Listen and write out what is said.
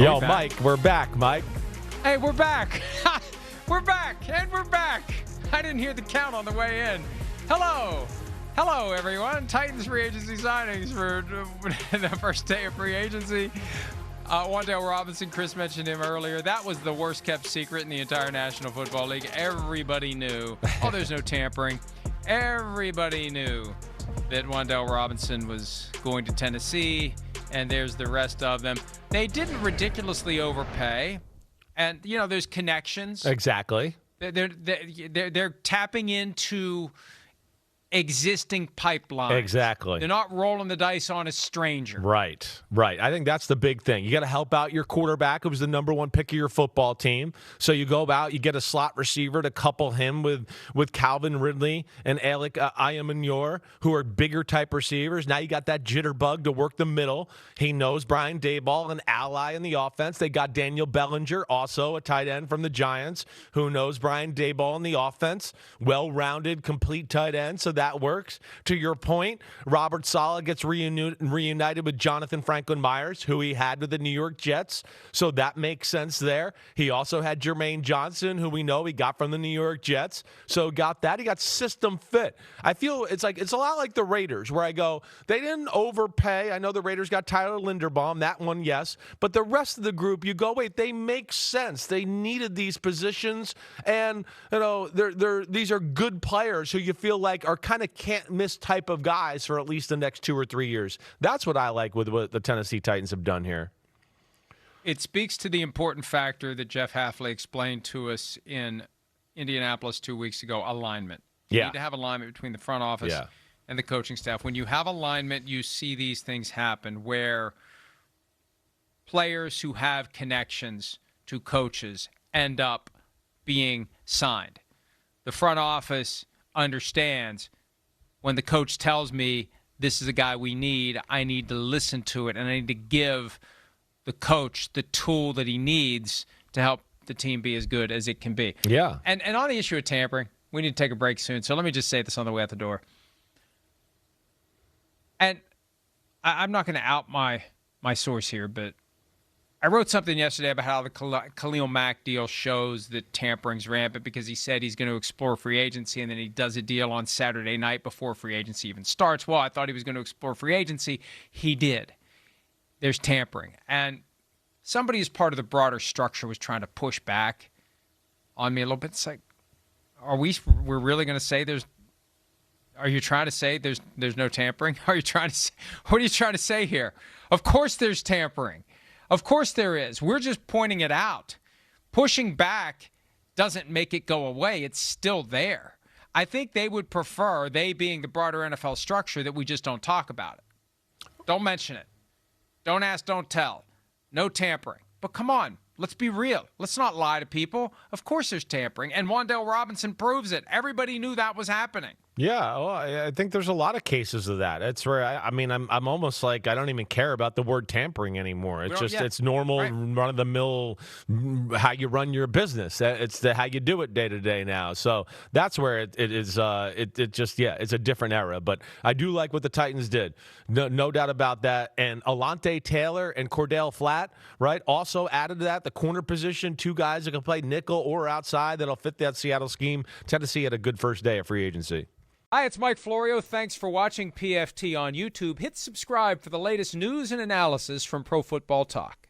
Yo, Mike, we're back, Mike. Hey, we're back. We're back, and we're back. I didn't hear the count on the way in. Hello, everyone. Titans free agency signings for the first day of free agency. Wan'Dale Robinson, Chris mentioned him earlier. That was the worst kept secret in the entire National Football League. Everybody knew. Oh, there's no tampering. Everybody knew that Wan'Dale Robinson was going to Tennessee, and there's the rest of them. They didn't ridiculously overpay, and there's connections. Exactly. They're tapping into existing pipelines. Exactly. They're not rolling the dice on a stranger. Right. I think that's the big thing. You got to help out your quarterback, who was the number one pick of your football team. So you go out, you get a slot receiver to couple him with Calvin Ridley and Alec Ayamanor, who are bigger type receivers. Now you got that jitterbug to work the middle. He knows Brian Daboll, an ally in the offense. They got Daniel Bellinger, also a tight end from the Giants, who knows Brian Daboll in the offense. Well-rounded, complete tight end. So that works. To your point, Robert Saleh gets reunited with Jonathan Franklin-Myers, who he had with the New York Jets. So that makes sense there. He also had Jermaine Johnson, who we know he got from the New York Jets. So got that. He got system fit. I feel it's a lot like the Raiders, where I go, they didn't overpay. I know the Raiders got Tyler Linderbaum, that one, yes. But the rest of the group, you go, wait, they make sense. They needed these positions, and these are good players who you feel like are kind of can't-miss type of guys for at least the next 2 or 3 years. That's what I like with what the Tennessee Titans have done here. It speaks to the important factor that Jeff Hafley explained to us in Indianapolis 2 weeks ago, alignment. You need to have alignment between the front office and the coaching staff. When you have alignment, you see these things happen where players who have connections to coaches end up being signed. The front office understands when the coach tells me this is a guy we need, I need to listen to it, and I need to give the coach the tool that he needs to help the team be as good as it can be. Yeah. And on the issue of tampering, we need to take a break soon, so let me just say this on the way out the door. And I'm not going to out my source here, but I wrote something yesterday about how the Khalil Mack deal shows that tampering's rampant, because he said he's going to explore free agency, and then he does a deal on Saturday night before free agency even starts. Well, I thought he was going to explore free agency. He did. There's tampering. And somebody as part of the broader structure was trying to push back on me a little bit. It's like, we're really going to say are you trying to say there's no tampering? What are you trying to say here? Of course there's tampering. Of course there is. We're just pointing it out. Pushing back doesn't make it go away. It's still there. I think they would prefer, they being the broader NFL structure, that we just don't talk about it. Don't mention it. Don't ask, don't tell. No tampering. But come on, let's be real. Let's not lie to people. Of course there's tampering, and Wan'Dale Robinson proves it. Everybody knew that was happening. Yeah, well, I think there's a lot of cases of that. It's where I'm almost like I don't even care about the word tampering anymore. It's just it's normal, run of the mill, how you run your business. It's how you do it day to day now. So that's where it is. It's a different era. But I do like what the Titans did, no doubt about that. And Alante Taylor and Cordell Flatt, right, also added to that the corner position, 2 guys that can play nickel or outside that'll fit that Seattle scheme. Tennessee had a good first day of free agency. Hi, it's Mike Florio. Thanks for watching PFT on YouTube. Hit subscribe for the latest news and analysis from Pro Football Talk.